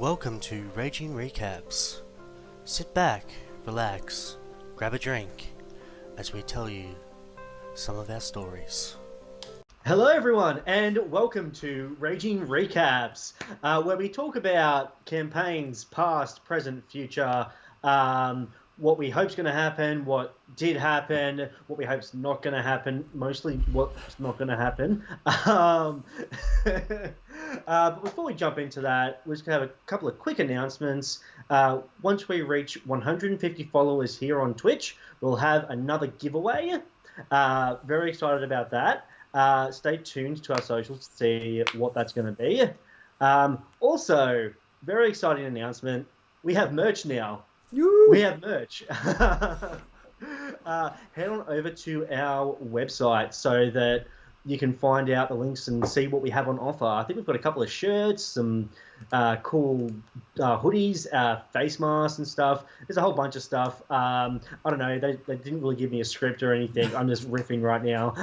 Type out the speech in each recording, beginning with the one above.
Welcome to Raging Recaps. Sit back, relax, grab a drink as we tell you some of our stories. Hello everyone and welcome to Raging Recaps, where we talk about campaigns past, present, future, what we hope's going to happen, what did happen, what we hope's not going to happen, mostly what's not going to happen. But before we jump into that, we're just going to have a couple of quick announcements. Once we reach 150 followers here on Twitch, we'll have another giveaway. Very excited about that. Stay tuned to our socials to see what that's going to be. Also, very exciting announcement. We have merch now. We have merch. Head on over to our website so that you can find out the links and see what we have on offer. I think we've got a couple of shirts, some cool hoodies, face masks and stuff. There's a whole bunch of stuff. I don't know. They didn't really give me a script or anything. I'm just riffing right now.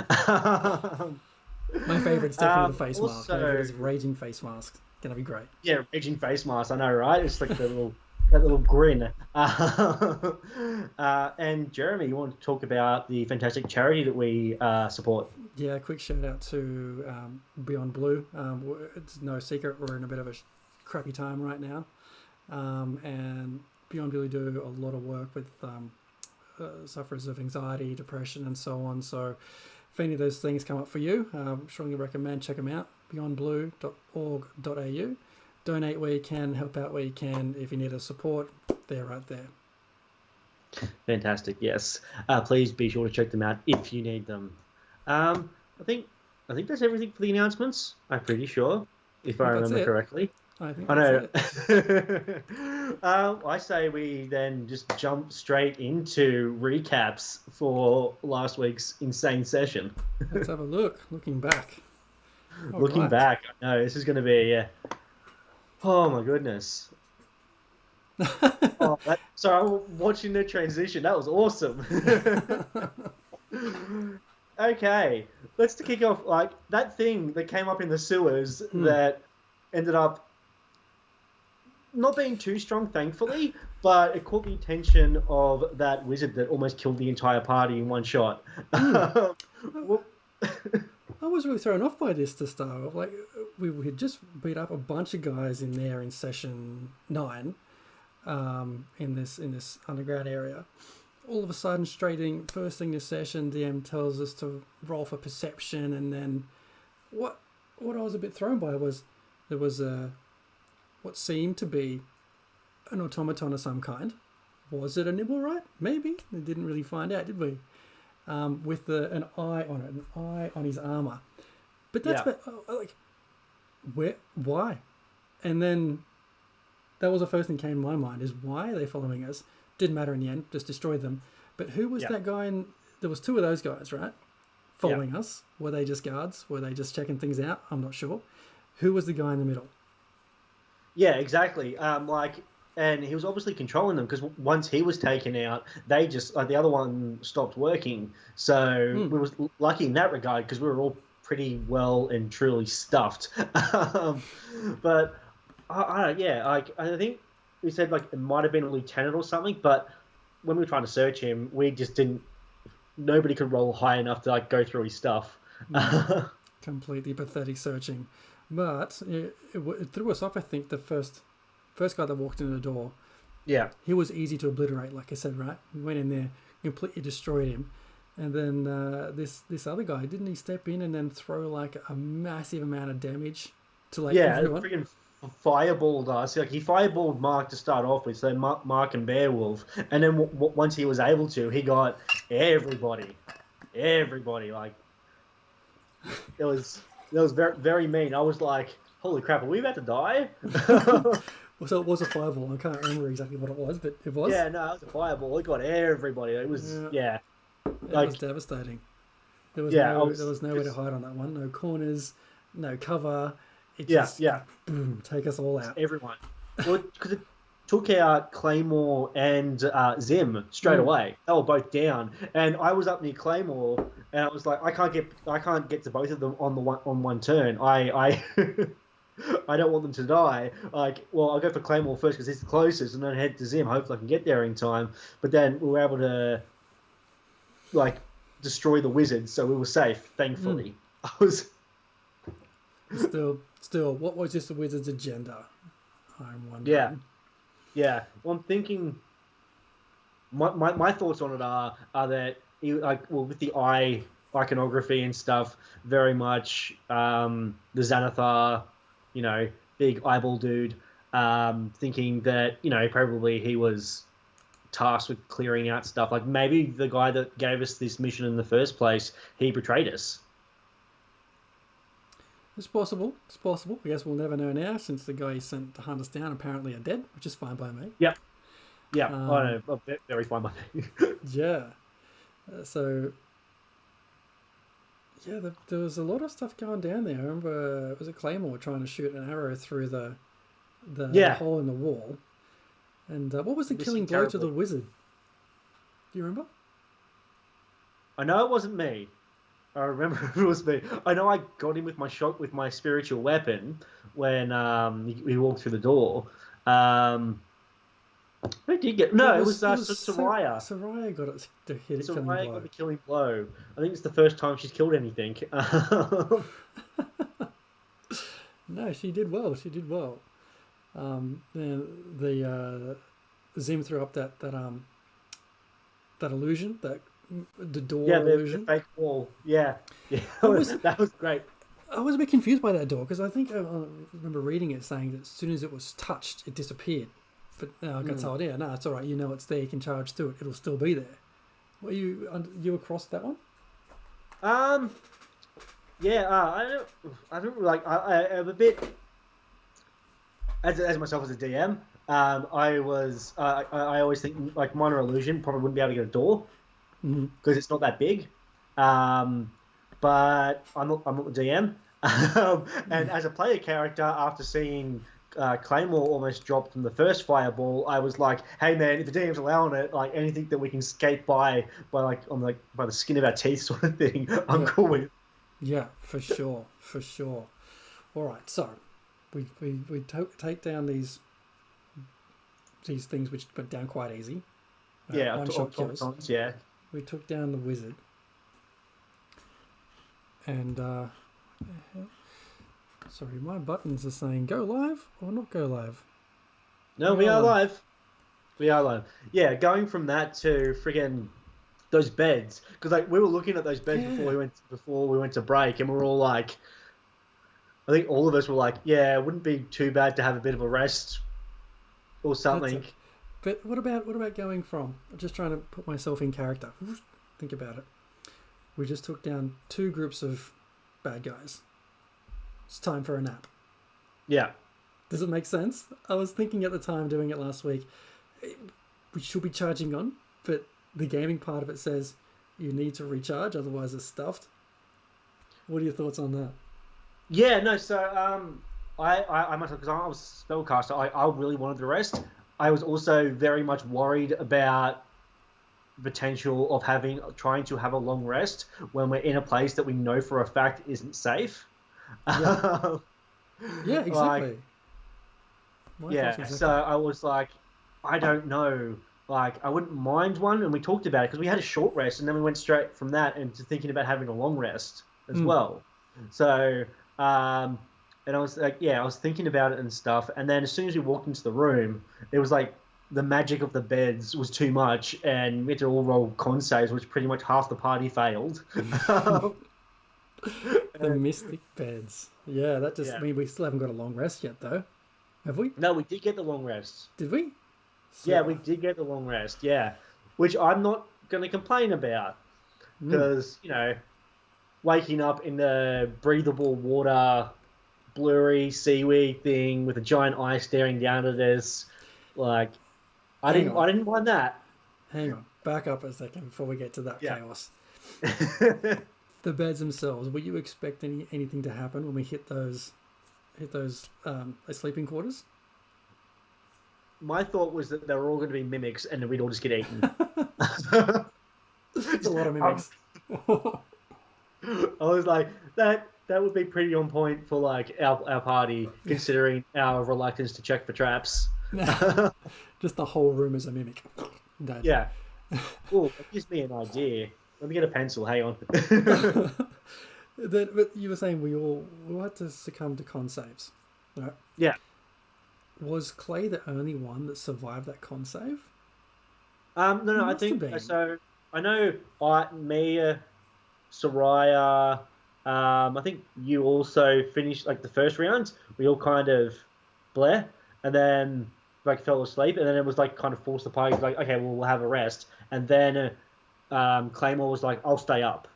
My favourite's definitely the face mask. It's raging face mask. Gonna be great. Yeah, raging face mask. I know, right? It's like that little grin. And Jeremy, you want to talk about the fantastic charity that we support? Yeah, quick shout out to Beyond Blue. It's no secret we're in a bit of a crappy time right now, and Beyond Blue do a lot of work with sufferers of anxiety, depression, and so on. So if any of those things come up for you, strongly recommend check them out. beyondblue.org.au. Donate where you can, help out where you can. If you need a support, they're right there. Fantastic. Yes. Please be sure to check them out if you need them. I think that's everything for the announcements. I'm pretty sure, if I remember correctly. I know. I say we then just jump straight into recaps for last week's insane session. Let's have a look. Looking back. Looking back, I know this is going to be. Oh my goodness. Sorry, I'm watching the transition. That was awesome. Okay, let's kick off. Like that thing that came up in the sewers that ended up not being too strong, thankfully, but it caught the attention of that wizard that almost killed the entire party in one shot. I was really thrown off by this to start with. Like, we had just beat up a bunch of guys in there in session 9, in this underground area. All of a sudden, first thing this session, DM tells us to roll for perception, and then what I was a bit thrown by was there was what seemed to be an automaton of some kind. Was it a Nibblewright? Maybe. We didn't really find out, did we? With an eye on his armor, but that's why? And then that was the first thing that came to my mind: is why are they following us? Didn't matter in the end; just destroyed them. But who was that guy? There was 2 of those guys, right? Following us. Were they just guards? Were they just checking things out? I'm not sure. Who was the guy in the middle? Yeah, exactly. And he was obviously controlling them because once he was taken out, they just the other one stopped working. So we was lucky in that regard because we were all pretty well and truly stuffed. But I think we said it might have been a lieutenant or something. But when we were trying to search him, we just didn't. Nobody could roll high enough to go through his stuff. Completely pathetic searching, but it threw us off. I think the first guy that walked into the door, he was easy to obliterate, like I said, right? We went in there, completely destroyed him. And then this other guy, didn't he step in and then throw a massive amount of damage to everyone? Yeah, freaking fireballed us. He fireballed Mark to start off with, so Mark and Beowulf. And then once he was able to, he got everybody. It was very, very mean. I was like, holy crap, are we about to die? So it was a fireball. I can't remember exactly what it was, but it was. Yeah, no, it was a fireball. It got everybody. It was, It was devastating. There was nowhere to hide on that one. No corners, no cover. It just, boom, take us all out. Everyone. Well, because it took out Claymore and Zim straight away. They were both down, and I was up near Claymore, and I was like, I can't get to both of them on one turn. I I don't want them to die. Like, well, I'll go for Claymore first because it's the closest, and then head to Zim. Hopefully, I can get there in time. But then we were able to like destroy the wizards, so we were safe. Thankfully, I was. Still, what was just the wizard's agenda? I'm wondering. Yeah. Well, I'm thinking. My thoughts on it are that with the iconography and stuff, very much the Xanathar, big eyeball dude, thinking that probably he was tasked with clearing out stuff. Like maybe the guy that gave us this mission in the first place, he betrayed us. It's possible. I guess we'll never know now, since the guy he sent to hunt us down apparently are dead, which is fine by me. Yep. Yeah, I know. Very fine by me. Yeah. So, yeah, there was a lot of stuff going down there. I remember, was it Claymore trying to shoot an arrow through the hole in the wall? And what was the killing blow to the wizard? Do you remember? I know it wasn't me. I remember it was me. I know I got him with my spiritual weapon when he walked through the door. Who did get? No, it was Soraya. Soraya got it to hit it. Soraya got the killing blow. I think it's the first time she's killed anything. No, she did well. The Zim threw up that illusion, the door illusion. The fake wall. Yeah. That was great. I was a bit confused by that door because I think I remember reading it saying that as soon as it was touched, it disappeared. But I got told, no, it's all right. It's there. You can charge through it. It'll still be there. Were you across that one? Yeah. I don't like. I'm a bit. As myself as a DM, I always think like minor illusion probably wouldn't be able to get a door because it's not that big. But I'm not the DM. And as a player character, after seeing Claymore almost dropped from the first fireball, I was like, "Hey man, if the DM's allowing it, like anything that we can skate by the skin of our teeth, sort of thing, I'm cool with." Yeah, for sure. All right, so we take down these things which went down quite easy. One-shot kills. Yeah. We took down the wizard, and sorry, my buttons are saying go live or not go live. No, we are live. We are live. Yeah, going from that to friggin' those beds, because like we were looking at those beds before we went to break, and we were all like, I think all of us were like, yeah, it wouldn't be too bad to have a bit of a rest or something. But what about going from? I'm just trying to put myself in character. Think about it. We just took down 2 groups of bad guys. It's time for a nap. Yeah. Does it make sense? I was thinking at the time doing it last week, we should be charging on, but the gaming part of it says you need to recharge, otherwise it's stuffed. What are your thoughts on that? Yeah, no, so I must have, because I was spellcaster, I really wanted the rest. I was also very much worried about the potential of trying to have a long rest when we're in a place that we know for a fact isn't safe. Yeah, yeah, exactly. So I was like, I don't know. Like, I wouldn't mind one, and we talked about it because we had a short rest, and then we went straight from that into thinking about having a long rest as well. So, and I was like, I was thinking about it and stuff, and then as soon as we walked into the room, it was like the magic of the beds was too much, and we had to all roll con saves, which pretty much half the party failed. The mystic beds. Yeah, that just, I mean, we still haven't got a long rest yet, though. Have we? No, we did get the long rest. Did we? So, yeah, we did get the long rest, yeah. Which I'm not going to complain about. Because, waking up in the breathable water, blurry seaweed thing with a giant eye staring down at us, like, I didn't mind that. Hang on. Back up a second before we get to that chaos. The beds themselves, were you expecting anything to happen when we hit those sleeping quarters? My thought was that they were all going to be mimics and we'd all just get eaten. It's a lot of mimics. I was like, that that would be pretty on point for like our party, considering our reluctance to check for traps. Just the whole room is a mimic. Dead. Yeah. Oh, that gives me an idea. Let me get a pencil. Hang on. But you were saying we all had to succumb to con saves, right? Yeah. Was Clay the only one that survived that con save? No, He I must have think been. so. I know me, Soraya. I think you also finished like the first round. We all kind of bleh, and then like fell asleep, and then it was like kind of forced the party like, okay, well we'll have a rest, and then Claymore was like, I'll stay up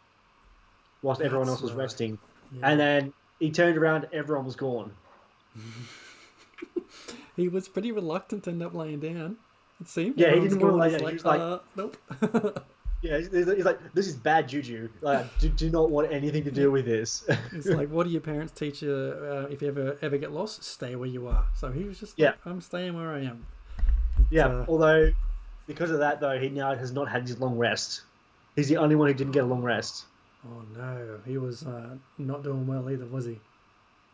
whilst everyone That's else was right. resting, Yeah. and then he turned around, everyone was gone. He was pretty reluctant to end up laying down. It seemed. Yeah, he Everyone's didn't want to gone, lay he's down. He was like, nope. yeah, he's like, this is bad juju. Like, do not want anything to do with this. It's like, what do your parents teach you if you ever get lost? Stay where you are. So he was just like, Yeah. I'm staying where I am. Yeah, although because of that though, he now has not had his long rest. He's the only one who didn't get a long rest. Oh no, he was not doing well either, was he?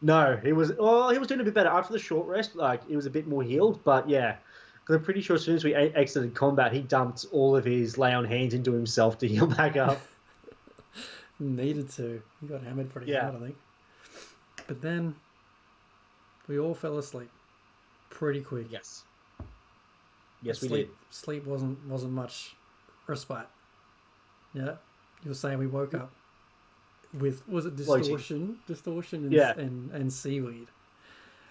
No, he was. Oh, he was doing a bit better after the short rest. Like he was a bit more healed, but yeah, because I'm pretty sure as soon as we exited combat, he dumped all of his lay on hands into himself to heal back up. Needed to. He got hammered pretty Yeah. hard, I think. But then we all fell asleep pretty quick. Yes. Yes, we sleep, did. Sleep wasn't much respite. Yeah, you were saying we woke up with, was it distortion and, Yeah. and seaweed.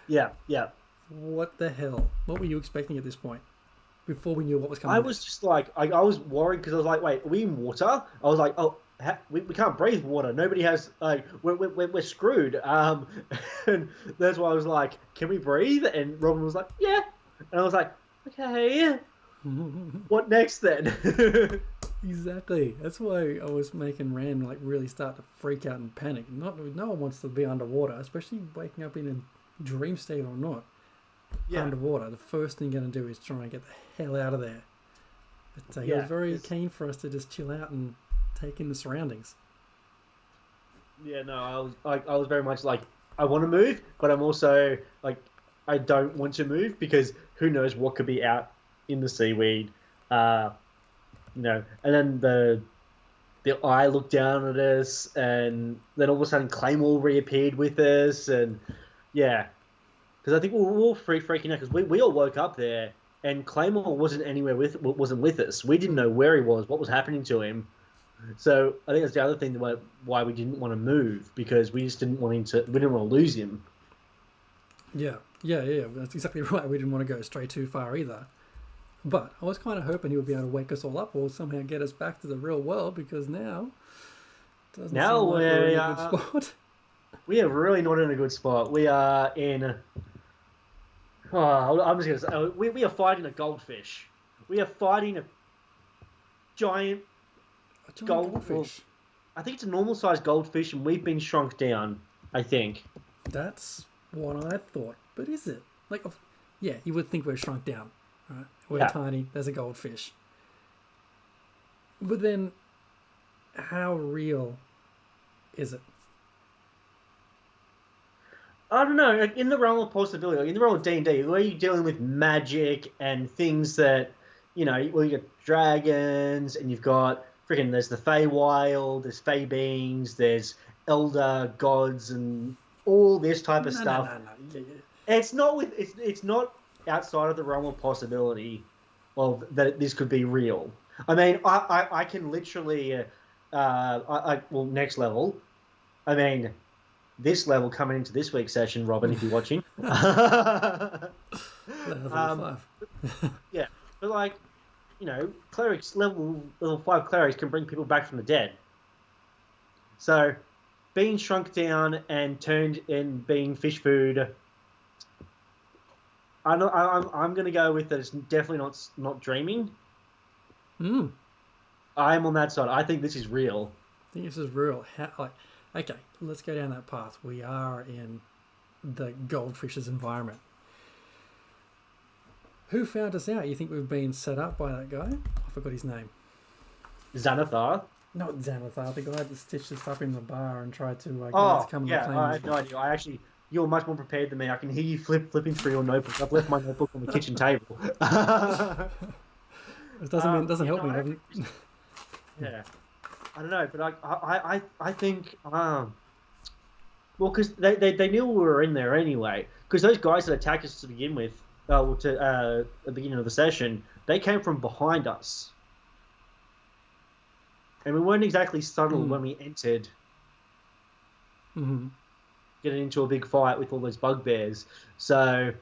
Yeah, yeah. What the hell? What were you expecting at this point? Before we knew what was coming. I was just like, I was worried because I was like, wait, are we in water? I was like, oh, we can't breathe water. Nobody has, like, we're screwed. And that's why I was like, can we breathe? And Robin was like, yeah. And I was like, okay, what next then? Exactly. That's why I was making Rand like really start to freak out and panic. No one wants to be underwater, especially waking up in a dream state or not. Yeah. Underwater, the first thing you're going to do is try and get the hell out of there. But he Yeah, was very it's- keen for us to just chill out and take in the surroundings. Yeah, no, I was very much like, I want to move, but I'm also like, I don't want to move because who knows what could be out in the seaweed. You know, and then the eye looked down at us, and then all of a sudden Claymore reappeared with us, and yeah, because I think we were all freaking out because we all woke up there, and Claymore wasn't wasn't with us. We didn't know where he was, what was happening to him. So I think that's the other thing why we didn't want to move, because we just didn't want we didn't want to lose him. Yeah. That's exactly right. We didn't want to go stray too far either. But I was kind of hoping he would be able to wake us all up or somehow get us back to the real world, because now it doesn't Now seem like we're in we a good spot. We are really not in a good spot. We are in. Oh, I'm just gonna say we are fighting a goldfish. We are fighting a giant. A giant goldfish. I think it's a normal sized goldfish, and we've been shrunk down. I think. That's what I thought. But is it? Like, yeah, you would think we're shrunk down. Right? We're Yeah. tiny. There's a goldfish. But then, how real is it? I don't know. Like, in the realm of possibility, like in the realm of D&D, where you're dealing with magic and things that, you know, well, you got dragons, and you've got freaking. There's the Feywild, there's Fey beings, there's elder gods, and all this type of stuff. No. It's not outside of the realm of possibility of that this could be real. I mean, I can literally, well, next level. I mean, this level coming into this week's session, Robin, if you're watching. Level 5. Yeah, but like, you know, clerics level 5 clerics can bring people back from the dead. So, being shrunk down and turned in being fish food. I'm going to go with that. It's definitely not dreaming. Mm. I'm on that side. I think this is real. I think this is real. Okay, let's go down that path. We are in the goldfish's environment. Who found us out? You think we've been set up by that guy? I forgot his name. Xanathar. Not Xanathar, the guy that stitched us up in the bar and tried to get us to Oh, come and yeah, claim I his. had no idea. I actually, you're much more prepared than me. I can hear you flipping through your notebook. I've left my notebook on the kitchen table. It doesn't Yeah, help no, me. I It actually, doesn't. yeah, I don't know, but I think, well, because they knew we were in there anyway. Because those guys that attacked us to begin with, the beginning of the session, they came from behind us, and we weren't exactly subtle Mm. when we entered, Mm-hmm. getting into a big fight with all those bugbears. So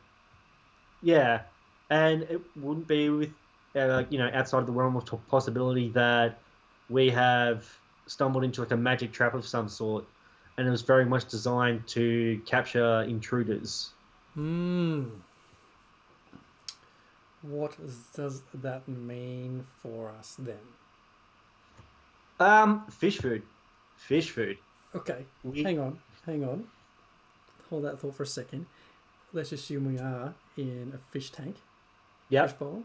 yeah, and it wouldn't be with outside of the realm of possibility that we have stumbled into like a magic trap of some sort, and it was very much designed to capture intruders. Mm. What does that mean for us then? Fish food, fish food. Okay, We hang on. Hold that thought for a second. Let's assume we are in a fish tank, fish Yep, bowl.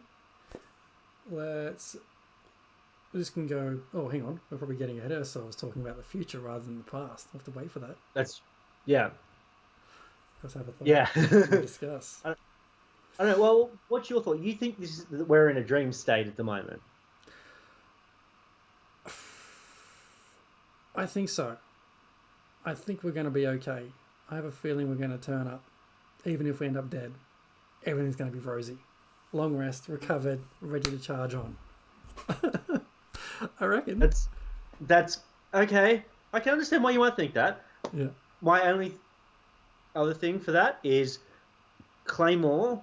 Let's. This can go. Oh, hang on. We're probably getting ahead of ourselves talking about the future rather than the past. We'll have to wait for that. that's yeah, Let's have a thought yeah. and discuss. I don't know. Well, what's your thought? You think this is that we're in a dream state at the moment? I think so. I think we're going to be okay. I have a feeling we're going to turn up. Even if we end up dead, everything's going to be rosy. Long rest, recovered, ready to charge on. I reckon. That's okay. I can understand why you might think that. Yeah. My only other thing for that is Claymore.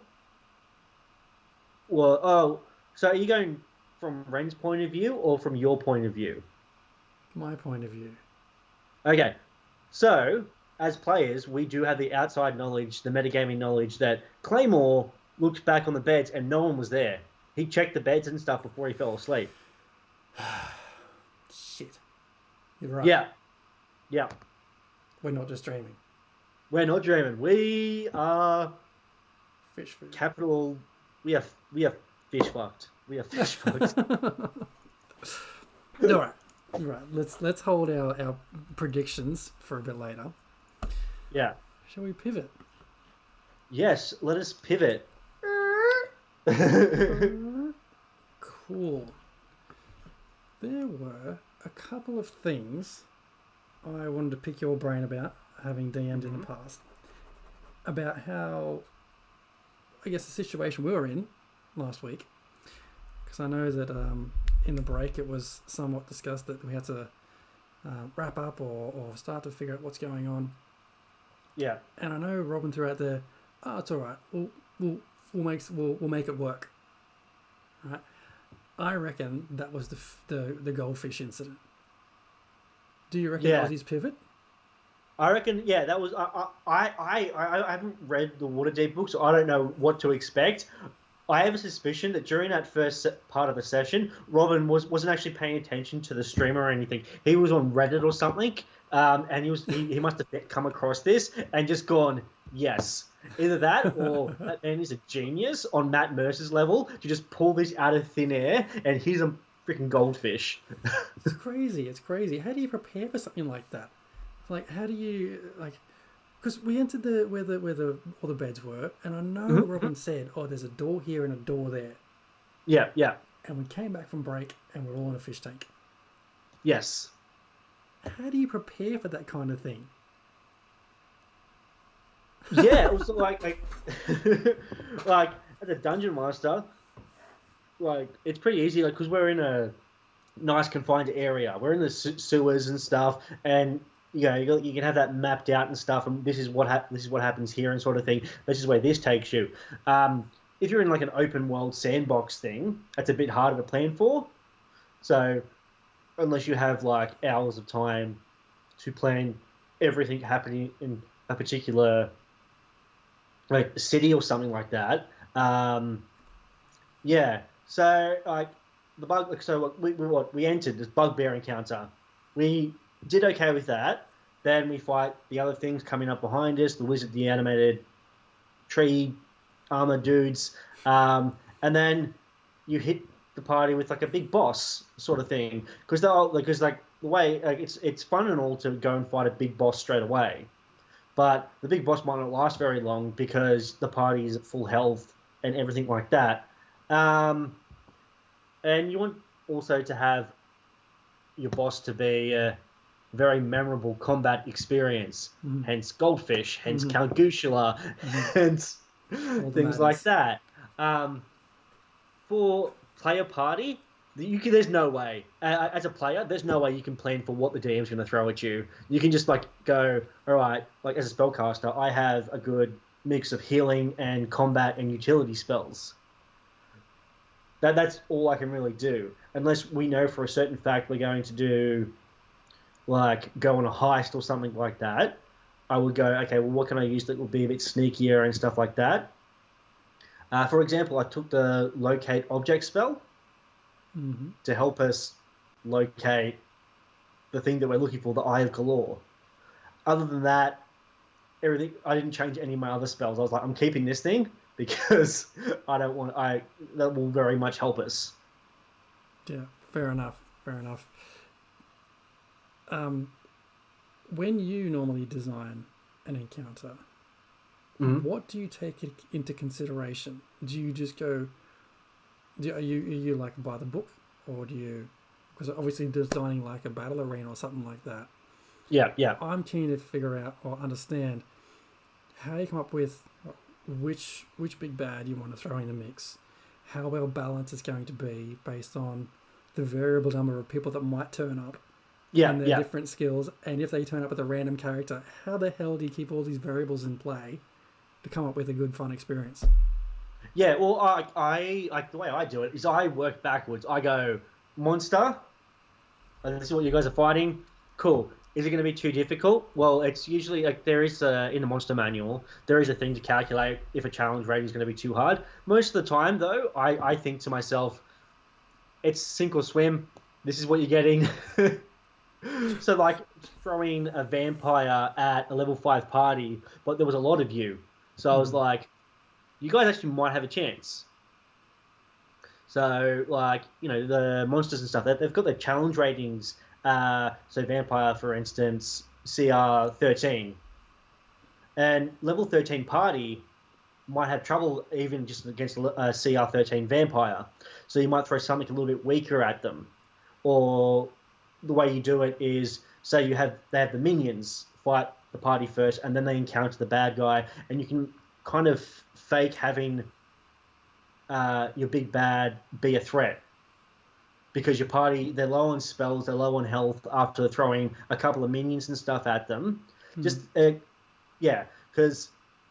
Well, oh, so are you going from Ren's point of view or from your point of view? My point of view. Okay, so as players, we do have the outside knowledge, the metagaming knowledge that Claymore looked back on the beds and no one was there. He checked the beds and stuff before he fell asleep. Shit. You're right. Yeah, yeah. We're not just dreaming. We're not dreaming. We are Fish food. capital. We are fish fucked. We are fish fucked. All right. All right. Let's hold our predictions for a bit later. Yeah. Shall we pivot? Yes. Let us pivot. Cool. There were a couple of things I wanted to pick your brain about, having DM'd in the past, about how, I guess, the situation we were in last week. Because I know that in the break it was somewhat discussed that we had to wrap up or start to figure out what's going on. Yeah. And I know Robin threw out there, "Oh, it's all right. We'll make it work." Right? I reckon that was the goldfish incident. Do you reckon that was his pivot? I reckon, yeah, that was. I haven't read the Waterdeep book, so I don't know what to expect. I have a suspicion that during that first part of the session, Robin wasn't actually paying attention to the stream or anything. He was on Reddit or something, and he must have come across this and just gone, yes. Either that or that man is a genius on Matt Mercer's level to just pull this out of thin air, and he's a freaking goldfish. It's crazy. It's crazy. How do you prepare for something like that? Like, how do you because we entered where all the beds were, and I know Robin said, "Oh, there's a door here and a door there." Yeah, yeah, And we came back from break, and we're all in a fish tank. yes. How do you prepare for that kind of thing? Yeah, also like like as a dungeon master, like it's pretty easy, like because we're in a nice confined area. We're in the sewers and stuff, and you can have that mapped out and stuff. And this is what happens here and sort of thing. This is where this takes you. If you're in like an open world sandbox thing, that's a bit harder to plan for. So unless you have like hours of time to plan everything happening in a particular like city or something like that. Yeah. So like the bug. So we entered this bugbear encounter. We did okay with that. Then we fight the other things coming up behind us. The wizard, the animated tree armor dudes, and then you hit the party with like a big boss sort of thing, because like the way like, it's fun and all to go and fight a big boss straight away, but the big boss might not last very long because the party is at full health and everything like that. And you want also to have your boss to be a very memorable combat experience, hence Goldfish, hence Count Gusula, hence things like that. For player party, there's no way. As a player, there's no way you can plan for what the DM's going to throw at you. You can just like go, all right, like as a spellcaster, I have a good mix of healing and combat and utility spells. That's all I can really do, unless we know for a certain fact we're going to do, like, go on a heist or something like that. I would go, okay, well, what can I use that will be a bit sneakier and stuff like that? For example, I took the locate object spell to help us locate the thing that we're looking for, the Eye of Galore. Other than that, everything, I didn't change any of my other spells. I was like, I'm keeping this thing because that will very much help us. Yeah, fair enough. When you normally design an encounter, what do you take into consideration? Do you just go, are you like by the book, or do you, because obviously designing like a battle arena or something like that. Yeah. I'm keen to figure out or understand how you come up with which big bad you want to throw in the mix, how well balanced it's going to be based on the variable number of people that might turn up, and their different skills, and if they turn up with a random character, how the hell do you keep all these variables in play to come up with a good, fun experience? Yeah, well, I like the way I do it is I work backwards. I go monster, and this is what you guys are fighting. Cool. Is it going to be too difficult? Well, it's usually like there is in the monster manual, there is a thing to calculate if a challenge rating is going to be too hard. Most of the time, though, I think to myself, it's sink or swim. This is what you're getting. So, like, throwing a vampire at a level 5 party, but there was a lot of you. So I was like, you guys actually might have a chance. So, like, you know, the monsters and stuff, they've got their challenge ratings. So vampire, for instance, CR 13. And level 13 party might have trouble even just against a CR 13 vampire. So you might throw something a little bit weaker at them. Or the way you do it is, say they have the minions fight the party first, and then they encounter the bad guy, and you can kind of fake having your big bad be a threat. Because your party, they're low on spells, they're low on health after throwing a couple of minions and stuff at them. Because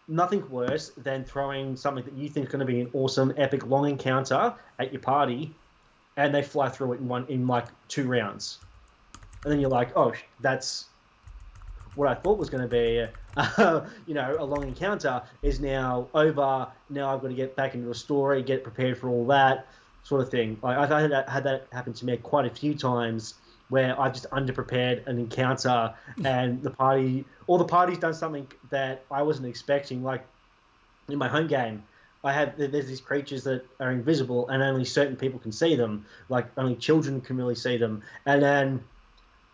nothing worse than throwing something that you think is going to be an awesome, epic, long encounter at your party, and they fly through it in like 2 rounds. And then you're like, oh, that's what I thought was going to be, a long encounter is now over. Now I've got to get back into the story, get prepared for all that sort of thing. I've had that happen to me quite a few times where I've just underprepared an encounter and the party's done something that I wasn't expecting. Like in my home game, there's these creatures that are invisible and only certain people can see them. Like only children can really see them. And then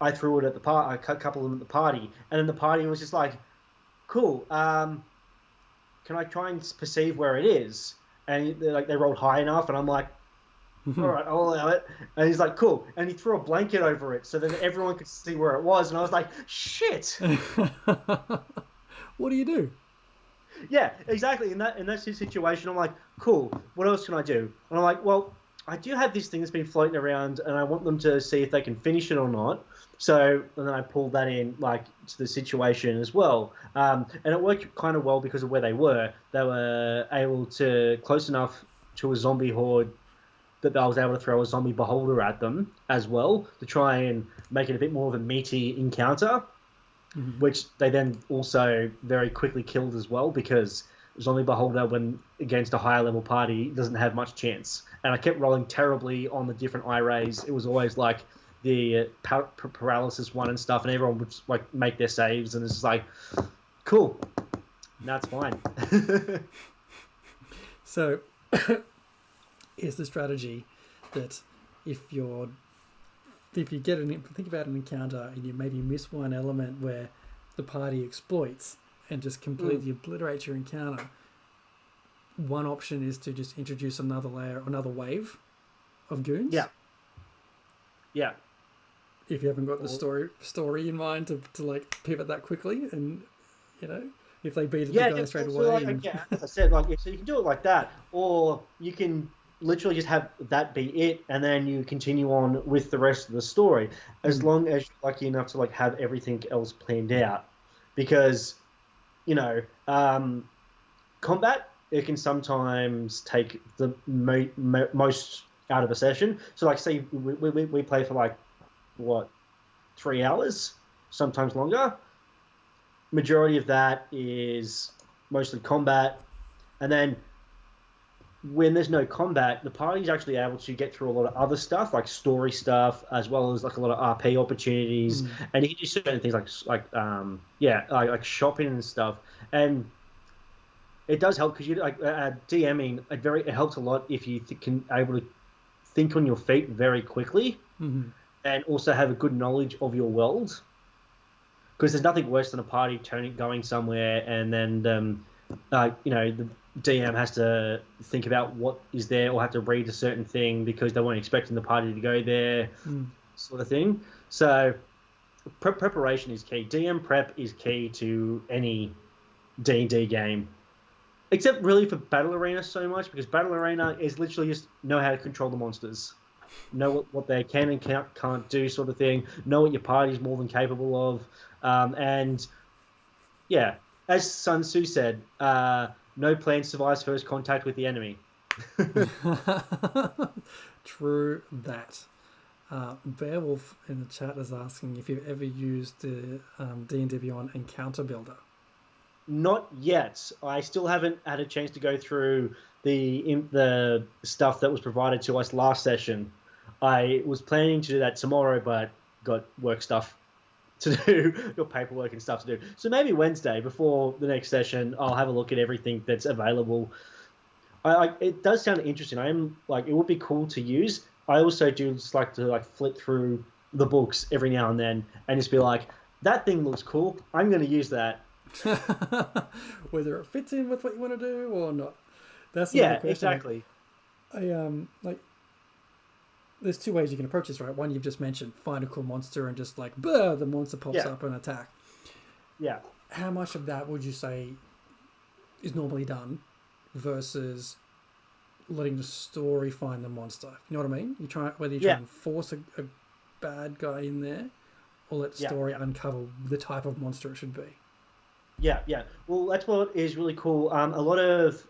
I threw it at a couple of them at the party, and then the party was just like, cool, can I try and perceive where it is? And they rolled high enough, and I'm like, all right, I'll allow it. And he's like, cool. And he threw a blanket over it so that everyone could see where it was. And I was like, shit. What do you do? Yeah, exactly. In that situation, I'm like, cool. What else can I do? And I'm like, well, I do have this thing that's been floating around, and I want them to see if they can finish it or not. So and then I pulled that in, like, to the situation as well. And it worked kind of well because of where they were. They were able to close enough to a zombie horde that I was able to throw a zombie beholder at them as well to try and make it a bit more of a meaty encounter, which they then also very quickly killed as well, because zombie beholder, when against a higher level party, doesn't have much chance. And I kept rolling terribly on the different eye rays. It was always like the paralysis one and stuff, and everyone would like make their saves, and it's just like, cool, that's fine. So here's the strategy. that if you think about an encounter and you maybe miss one element where the party exploits and just completely obliterates your encounter, one option is to just introduce another wave of goons. Yeah. Yeah. If you haven't got the story in mind to like pivot that quickly, and if they beat the guy straight away. As I said, so you can do it like that, or you can literally just have that be it, and then you continue on with the rest of the story, as long as you're lucky enough to have everything else planned out, because combat, it can sometimes take the most out of a session. So say we play for 3 hours, sometimes longer. Majority of that is mostly combat, and then when there's no combat, the party's actually able to get through a lot of other stuff, like story stuff, as well as a lot of RP opportunities, and you can do certain things like shopping and stuff, and it does help because DMing. It helps a lot if you can able to think on your feet very quickly, and also have a good knowledge of your world. Because there's nothing worse than a party going somewhere and then the DM has to think about what is there or have to read a certain thing because they weren't expecting the party to go there, sort of thing. So preparation is key. DM prep is key to any D&D game, except really for Battle Arena so much, because Battle Arena is literally just know how to control the monsters. Know what they can and can't do, sort of thing. Know what your party's more than capable of. And yeah, as Sun Tzu said, no plan survives first contact with the enemy. True that. Beowulf in the chat is asking if you've ever used the D&D Beyond Encounter Builder. Not yet. I still haven't had a chance to go through the stuff that was provided to us last session. I was planning to do that tomorrow, but got work stuff to do, got paperwork and stuff to do. So maybe Wednesday before the next session, I'll have a look at everything that's available. It does sound interesting. It would be cool to use. I also do just like to flip through the books every now and then and just be like, that thing looks cool. I'm going to use that. Whether it fits in with what you want to do or not. That's another question. Exactly. There's two ways you can approach this, right? One you've just mentioned, find a cool monster and just the monster pops up and attack. Yeah. How much of that would you say is normally done versus letting the story find the monster? You know what I mean? Whether you try and force a bad guy in there or let the story uncover the type of monster it should be. Yeah. Well, that's what is really cool. A lot of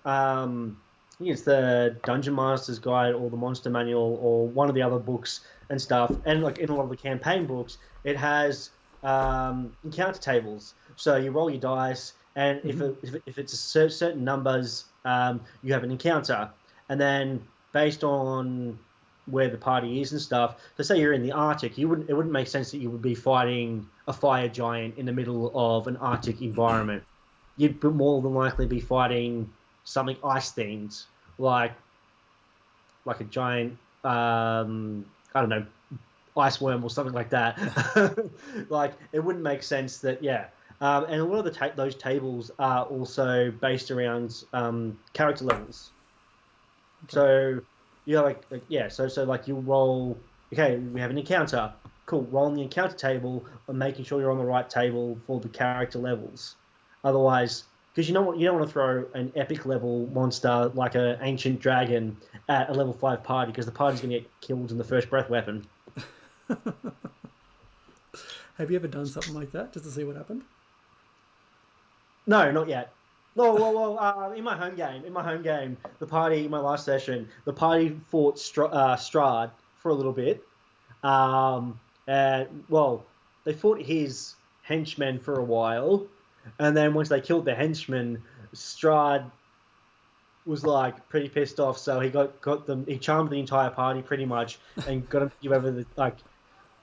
I think it's the Dungeon Master's Guide or the Monster Manual or one of the other books and stuff, and in a lot of the campaign books, it has encounter tables. So you roll your dice, and if it's certain numbers, you have an encounter, and then based on where the party is and stuff. So say you're in the Arctic, it wouldn't make sense that you would be fighting a fire giant in the middle of an Arctic environment. You'd more than likely be fighting something ice themed, like a giant, I don't know, ice worm or something like that. It wouldn't make sense that, and a lot of those tables are also based around character levels. Okay. So you roll. Okay, we have an encounter. Cool. Roll on the encounter table and making sure you're on the right table for the character levels. Otherwise, because you don't want to throw an epic level monster like an ancient dragon at a level 5 party, because the party's going to get killed in the first breath weapon. Have you ever done something like that just to see what happened? No, not yet. No, in my home game, the party in my last session, the party fought Strahd for a little bit, and they fought his henchmen for a while, and then once they killed the henchmen, Strahd was pretty pissed off, so he got them. He charmed the entire party pretty much, and got them to give over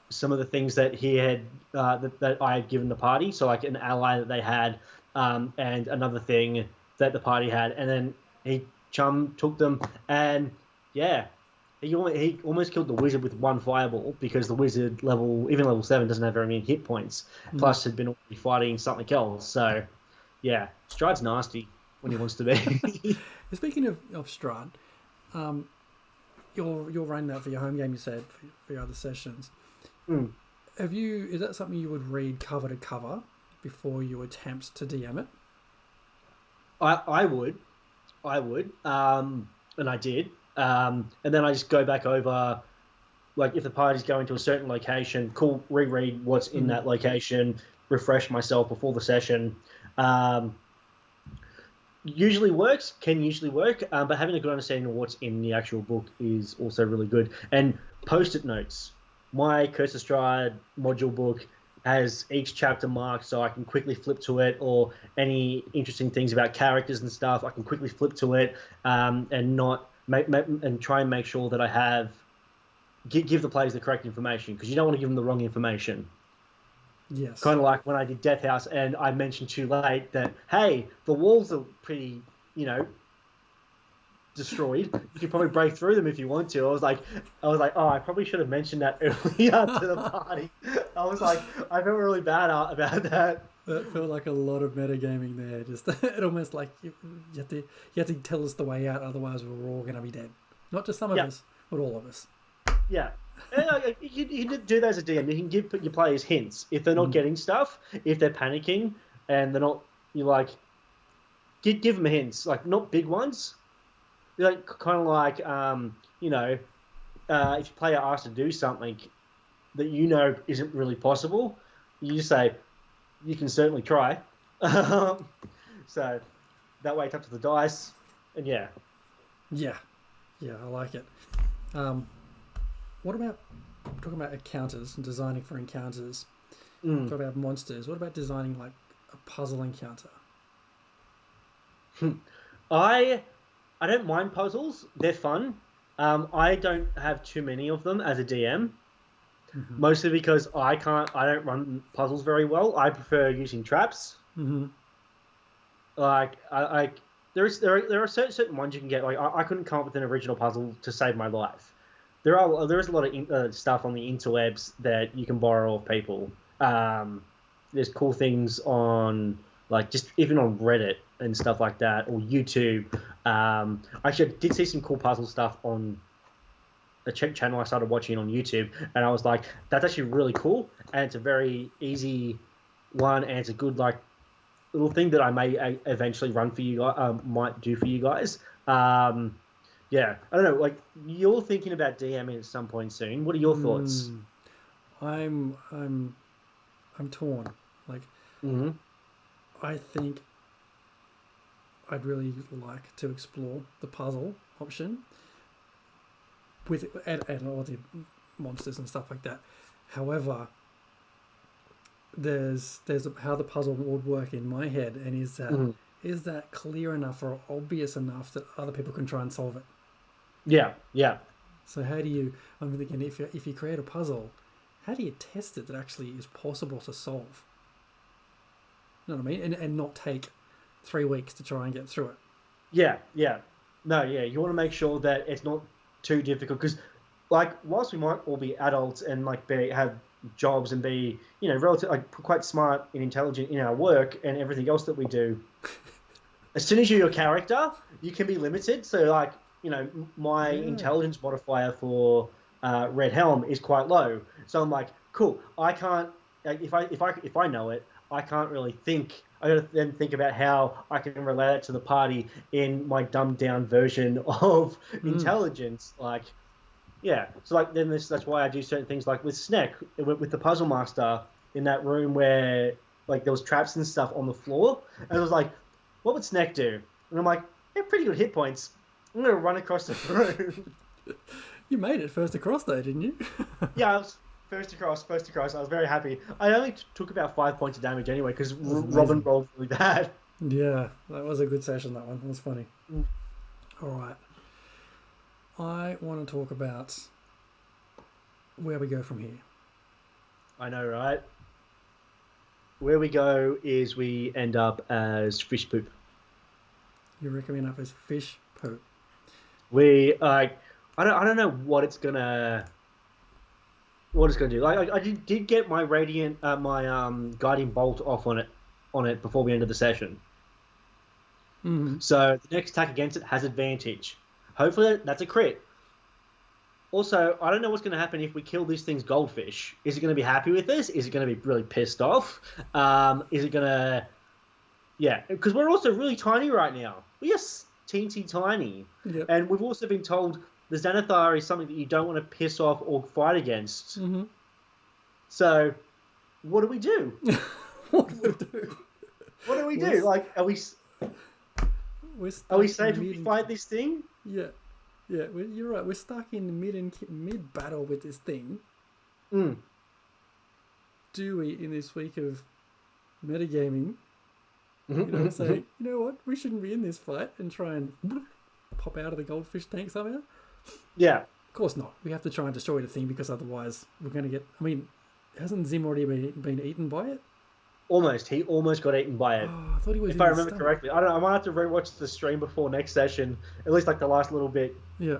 some of the things that he had that I had given the party. So an ally that they had. And another thing that the party had, and then he took them, and he almost killed the wizard with one fireball because the wizard even level 7 doesn't have very many hit points. Plus, had been already fighting something else. So, yeah, Stride's nasty when he wants to be. Speaking of Strahd, you're running that for your home game. You said for your other sessions. Mm. Is that something you would read cover to cover before you attempt to DM it? I would, and I did. And then I just go back over, like, if the party's going to a certain location, cool, reread what's in that location, refresh myself before the session. Usually works, can usually work, but having a good understanding of what's in the actual book is also really good. And post-it notes. My Curse of Strahd module book has each chapter marked, so I can quickly flip to it, or any interesting things about characters and stuff, I can quickly flip to it, and not and try and make sure that I have give the players the correct information, because you don't want to give them the wrong information. Yes. Kind of like when I did Death House, and I mentioned too late that, hey, the walls are pretty, destroyed. You could probably break through them if you want to. I was like, oh, I probably should have mentioned that earlier to the party. I was like, I felt really bad about that. That felt like a lot of metagaming there. Just it almost like you have to tell us the way out, otherwise we're all going to be dead. Not just some of us, but all of us. Yeah. And, you can do that as a DM. You can give your players hints. If they're not getting stuff, if they're panicking and they're not, give them hints. Like, not big ones. Like, kind of like, if your player asks to do something that isn't really possible, you just say, you can certainly try. So that way it's up to the dice, and yeah. Yeah, I like it. What about talking about encounters and designing for encounters? Talk about monsters. What about designing like a puzzle encounter? I don't mind puzzles. They're fun. I don't have too many of them as a DM. Mostly because I don't run puzzles very well. I prefer using traps. Like there are certain ones you can get. Like I couldn't come up with an original puzzle to save my life. There is a lot of stuff on the interwebs that you can borrow off people. There's cool things on, like, just even on Reddit and stuff like that, or YouTube. Actually, I did see some cool puzzle stuff on a channel I started watching on YouTube, and I was like, that's actually really cool, and it's a very easy one, and it's a good, like, little thing that I may eventually run for you guys, might do for you guys. Yeah, I don't know, like, you're thinking about DMing at some point soon. What are your thoughts? I'm torn. Like, I think I'd really like to explore the puzzle option with and all the monsters and stuff like that. However, there's how the puzzle would work in my head, and is that clear enough or obvious enough that other people can try and solve it? Yeah. So how do you? I'm thinking, if you create a puzzle, how do you test it that actually is possible to solve? You know what I mean? And not take 3 weeks to try and get through it. Yeah. No, yeah. You want to make sure that it's not too difficult, because, like, whilst we might all be adults and, like, have jobs and be, relatively, like, quite smart and intelligent in our work and everything else that we do, as soon as you're your character, you can be limited. So, like, my intelligence modifier for Red Helm is quite low. So I'm like, cool. I can't, like, if I know it, I can't really think. I got to then think about how I can relate it to the party in my dumbed down version of intelligence. Like, yeah. So, like, then that's why I do certain things, like with Sneck, with the Puzzle Master in that room where, like, there was traps and stuff on the floor, and I was like, what would Sneck do? And I'm like, they have pretty good hit points. I'm going to run across the room. You made it first across though, didn't you? Yeah, I was first across. I was very happy. I only took about 5 points of damage anyway, because Robin rolled really bad. Yeah, that was a good session, that one. It was funny. All right. I want to talk about where we go from here. I know, right? Where we go is we end up as fish poop. You reckon we end up as fish poop? We I don't know what it's gonna do. Like I did get my radiant my guiding bolt off on it before we ended the session. Mm-hmm. So the next attack against it has advantage. Hopefully that's a crit. Also, I don't know what's going to happen if we kill this thing's goldfish. Is it going to be happy with this? Is it going to be really pissed off? Is it going to... Yeah, because we're also really tiny right now. We are teensy tiny. Yep. And we've also been told the Xanathar is something that you don't want to piss off or fight against. Mm-hmm. So, what do we do? What do we do? What do we do? Like, are we safe if we fight this thing? Yeah. Yeah, you're right. We're stuck in mid battle with this thing. Mm. Do we, in this week of metagaming, say, you know what, we shouldn't be in this fight and try and pop out of the goldfish tank somehow? Yeah. Of course not. We have to try and destroy the thing because otherwise we're going to get... I mean, hasn't Zim already been eaten by it? Almost. He almost got eaten by it. Oh, I thought he was. If I remember correctly, I don't know. I might have to rewatch the stream before next session, at least like the last little bit. Yeah,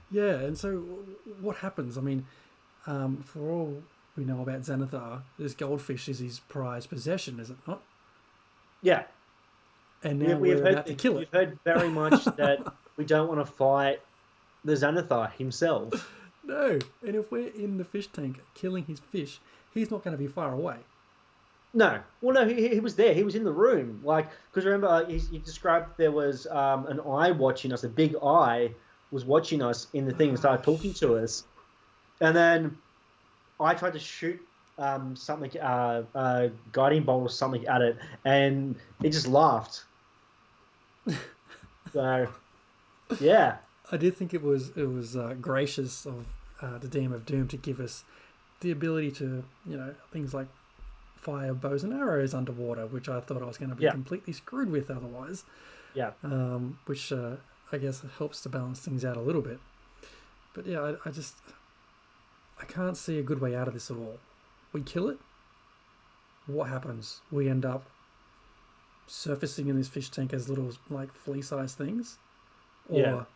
yeah. And so, what happens? I mean, for all we know about Xanathar, this goldfish is his prized possession, is it not? Yeah. And now we're about to kill it. We've heard very much that we don't want to fight the Xanathar himself. No, and if we're in the fish tank killing his fish, he's not going to be far away. No. Well, no, he was there. He was in the room. Like, because remember, he described there was an eye watching us, a big eye was watching us in the thing and started talking to us. And then I tried to shoot something, guiding bolt or something at it, and it just laughed. So, yeah. I did think it was gracious of the DM of Doom to give us the ability to, things like fire bows and arrows underwater, which I thought I was going to be completely screwed with otherwise. Yeah. Which I guess helps to balance things out a little bit. But yeah, I can't see a good way out of this at all. We kill it. What happens? We end up surfacing in this fish tank as little like flea-sized things, or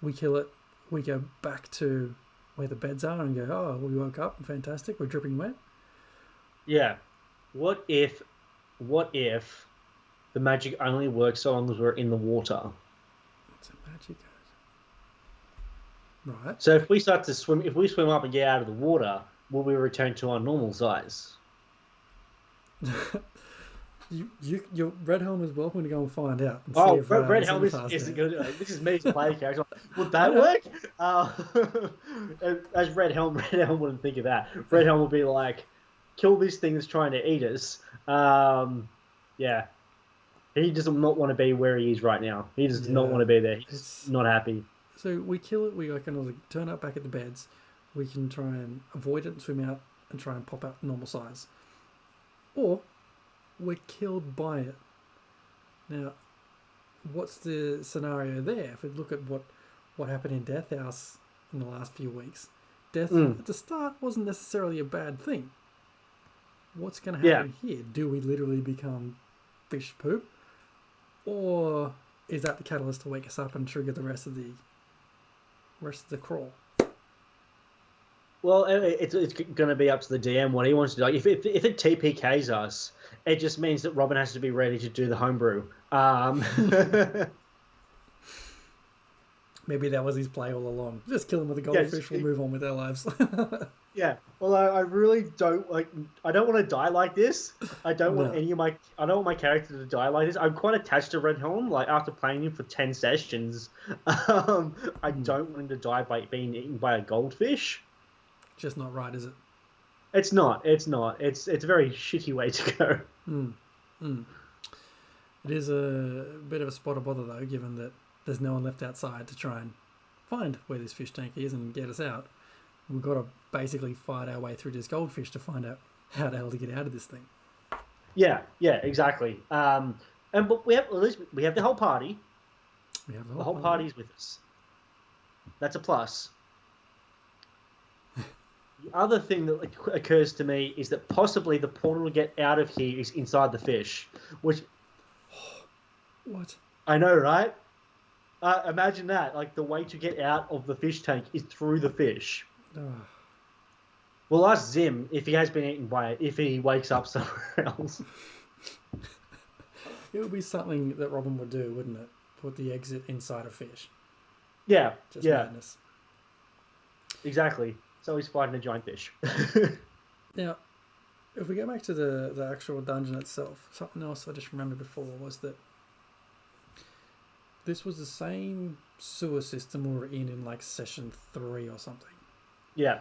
we kill it. We go back to where the beds are and go, oh, we woke up, fantastic, we're dripping wet. Yeah. What if the magic only works so long as we're in the water? What's a magic? Right. So if we start to swim, if we swim up and get out of the water, will we return to our normal size? Your Red Helm is welcome to go and find out. And see if, Red Helm isn't good. This is me play character. Would that work? As Red Helm wouldn't think of that. Red Helm would be like, kill this thing that's trying to eat us. Yeah. He does not want to be where he is right now. He does not want to be there. He's not happy. So we kill it. We can turn up back at the beds. We can try and avoid it and swim out and try and pop out normal size. Or we're killed by it. Now, what's the scenario there? If we look at what happened in Death House in the last few weeks, death at the start wasn't necessarily a bad thing. What's going to happen here? Do we literally become fish poop? Or is that the catalyst to wake us up and trigger the rest of the crawl? Well, it's going to be up to the DM what he wants to do. Like, if it TPKs us, it just means that Robin has to be ready to do the homebrew. Maybe that was his play all along. Just kill him with a goldfish. We'll move on with our lives. Yeah. Well, I really don't like. I don't want to die like this. I don't want I don't want my character to die like this. I'm quite attached to Red Helm. Like after playing him for 10 sessions, I don't want him to die by being eaten by a goldfish. Just not right, is it? It's not. It's a very shitty way to go. It is a bit of a spot of bother though, given that there's no one left outside to try and find where this fish tank is and get us out. We've got to basically fight our way through this goldfish to find out how the hell to get out of this thing. Yeah, exactly. But we have the whole party. We have the whole party's with us. That's a plus. The other thing that occurs to me is that possibly the portal to get out of here is inside the fish, which... What? I know, right? Imagine that. Like, the way to get out of the fish tank is through the fish. Oh, We'll ask Zim if he has been eaten by it, if he wakes up somewhere else. it would be something that Robin would do, wouldn't it? Put the exit inside a fish. Yeah, Just yeah, madness. exactly. So he's fighting a giant fish. Now, if we go back to the actual dungeon itself, something else I just remembered before was that this was the same sewer system we were in like session 3 or something, Yeah,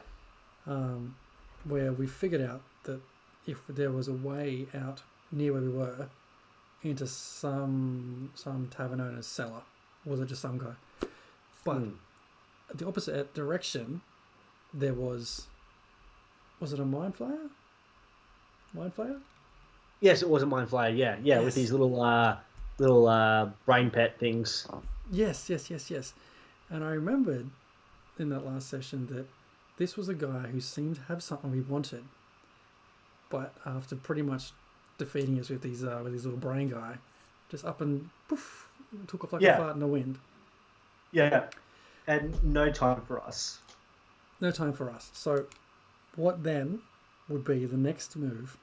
where we figured out that if there was a way out near where we were into some tavern owner's cellar, or was it just some guy? But the opposite direction, there was it a mind flayer? Mind flayer? yes, it was a mind flayer. Yeah, yeah, with Yes. these little brain pet things. Yes. And I remembered in that last session that this was a guy who seemed to have something we wanted, but after pretty much defeating us with his little brain guy, just up and poof, took off like a fart in the wind. Yeah, and no time for us. No time for us. So, what then would be the next move,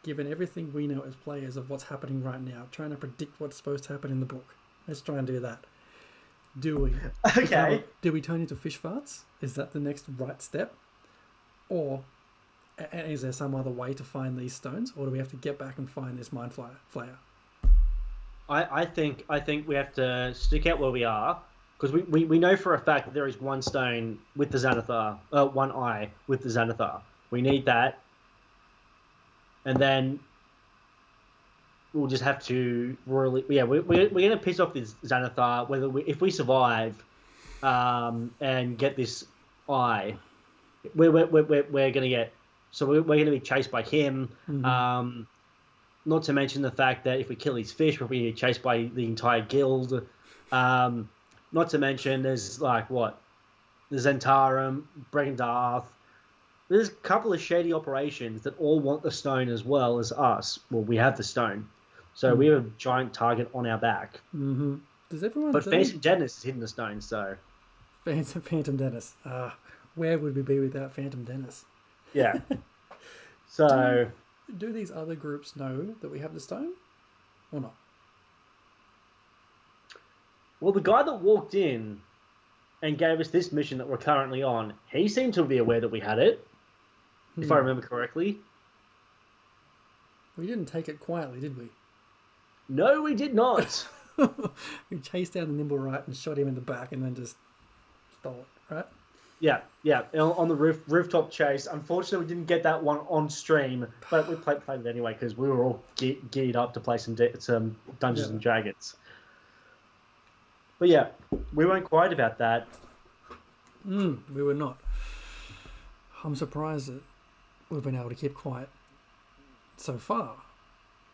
given everything we know as players of what's happening right now, trying to predict what's supposed to happen in the book? Let's try and do that. Do we? Okay. Do we turn into fish farts? Is that the next right step? Or is there some other way to find these stones? Or do we have to get back and find this mind flayer? I think we have to stick out where we are, because we know for a fact that there is one stone with the Xanathar, one eye with the Xanathar. We need that, and then we'll just have to we're gonna piss off this Xanathar. If we survive, and get this eye, we're gonna get. So we're gonna be chased by him. Mm-hmm. Not to mention the fact that if we kill these fish, we'll be chased by the entire guild. Not to mention there's the Zentarum, Bregendarth. There's a couple of shady operations that all want the stone as well as us. Well, we have the stone. So we have a giant target on our back. Mm-hmm. Does everyone? But Phantom Dennis is hidden the stone, so... Phantom Dennis. Where would we be without Phantom Dennis? Yeah. So... Do these other groups know that we have the stone? Or not? Well, the guy that walked in and gave us this mission that we're currently on, he seemed to be aware that we had it, if I remember correctly. We didn't take it quietly, did we? No, we did not. We chased down the nimble right and shot him in the back and then just stole it, right? Yeah. On the rooftop chase. Unfortunately, we didn't get that one on stream, but we played it anyway because we were all geared up to play some Dungeons and Dragons. But yeah, we weren't quiet about that. We were not. I'm surprised that we've been able to keep quiet so far.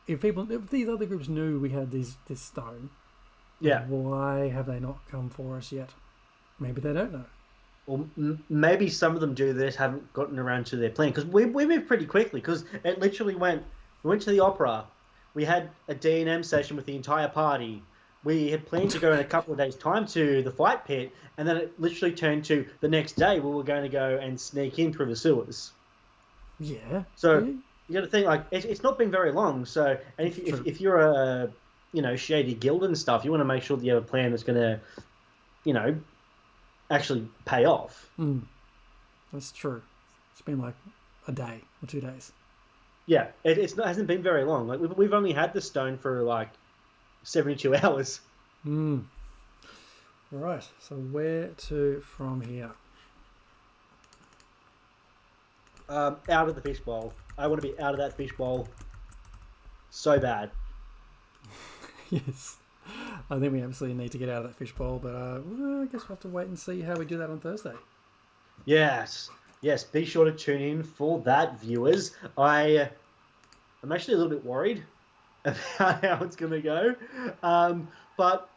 If these other groups knew we had this stone, why have they not come for us yet? Maybe they don't know. Well, maybe some of them do this, haven't gotten around to their plan, because we moved pretty quickly, because it literally we went to the opera, we had a D&M session with the entire party, we had planned to go in a couple of days' time to the fight pit, and then it literally turned to the next day we were going to go and sneak in through the sewers. Yeah. So you got to think, like, it's not been very long, so, and if you're a, shady guild and stuff, you want to make sure that you have a plan that's going to, actually pay off. That's true. It's been like a day or 2 days. Yeah, it hasn't been very long. Like we've only had the stone for like 72 hours. Right. So where to from here? Out of the fishbowl. I want to be out of that fishbowl so bad. Yes. I think we absolutely need to get out of that fishbowl, but I guess we'll have to wait and see how we do that on Thursday. Yes. Be sure to tune in for that, viewers. I'm actually a little bit worried about how it's going to go, but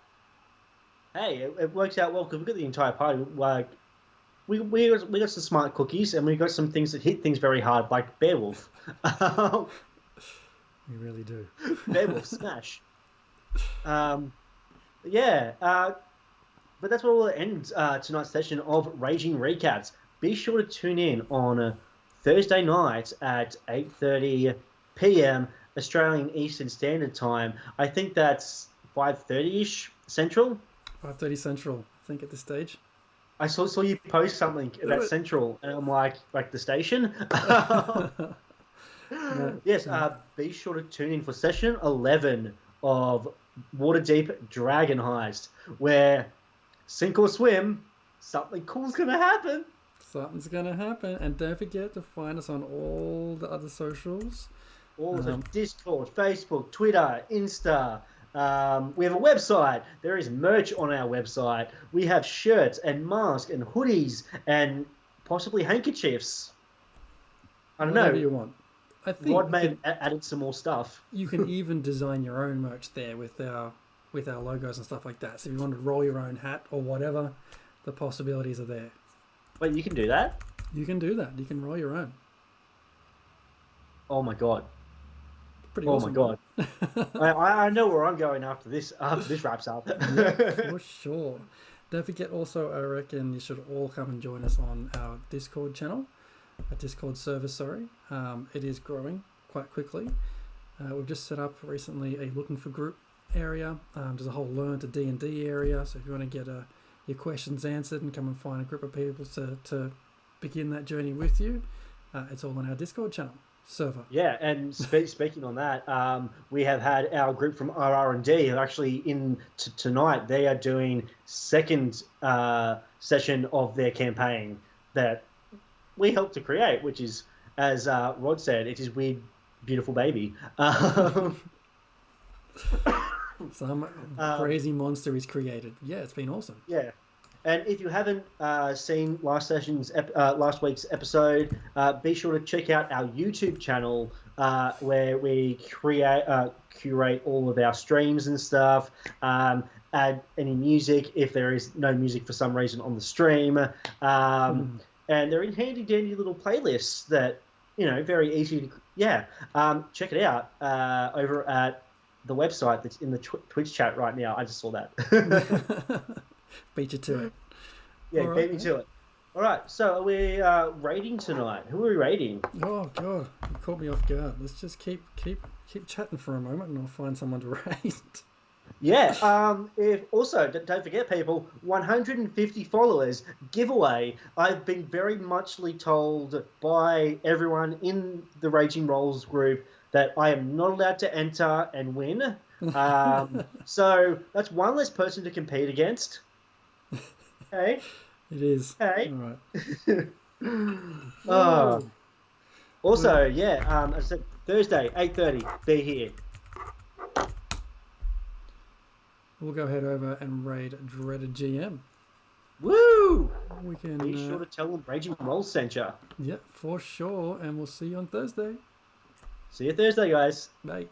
hey, it works out well because we've got the entire party. Like we got some smart cookies, and we got some things that hit things very hard, like Beowulf. We really do. Beowulf smash. But that's where we'll end tonight's session of Raging Recaps. Be sure to tune in on Thursday night at 8:30 p.m. Australian Eastern Standard Time. I think that's 5:30ish Central. 5:30 Central, I think, at this stage. I saw you post something about Central, and I'm like the station. Yes, be sure to tune in for session 11 of Waterdeep Dragon Heist, where sink or swim, something cool's gonna happen. Something's gonna happen, and don't forget to find us on all the other socials. All of them: Discord, Facebook, Twitter, Insta. We have a website. There is merch on our website. We have shirts and masks and hoodies and possibly handkerchiefs. I don't Whatever know. you want. I think Rod may have added some more stuff. you can even design your own merch there with our logos and stuff like that. So if you want to roll your own hat or whatever, the possibilities are there. Wait, you can do that? You can do that. You can roll your own. Oh my god. Pretty Oh awesome. my god. I know where I'm going after this wraps up. Yeah, for sure. Don't forget also, I reckon you should all come and join us on our Discord channel, our Discord server, sorry. It is growing quite quickly. We've just set up recently a looking for group area. There's a whole learn to D&D area, so if you want to get your questions answered and come and find a group of people to begin that journey with you, it's all on our Discord channel server. Yeah, and speaking on that, we have had our group from RR&D actually in tonight. They are doing second session of their campaign that we helped to create, which is, as Rod said, it is weird, beautiful baby. Some crazy monster is created. Yeah, it's been awesome. Yeah. And if you haven't seen last week's episode, be sure to check out our YouTube channel where we curate all of our streams and stuff. Add any music if there is no music for some reason on the stream. And they're in handy dandy little playlists that, very easy to, check it out over at the website that's in the Twitch chat right now. I just saw that. Beat you to it. Yeah, beat me to it. All right, so are we raiding tonight? Who are we raiding? Oh god, you caught me off guard. Let's just keep chatting for a moment, and I'll find someone to raid. Yeah. If also don't forget, people, 150 followers giveaway. I've been very muchly told by everyone in the Raging Rolls group that I am not allowed to enter and win. So that's one less person to compete against. Okay. It is. Okay. All right. Also, yeah. As I said, Thursday, 8:30. Be here. We'll go head over and raid Dreaded GM. Woo! We can. Be sure to tell them Raging Rolls sent you. Yeah, for sure. And we'll see you on Thursday. See you Thursday, guys. Bye.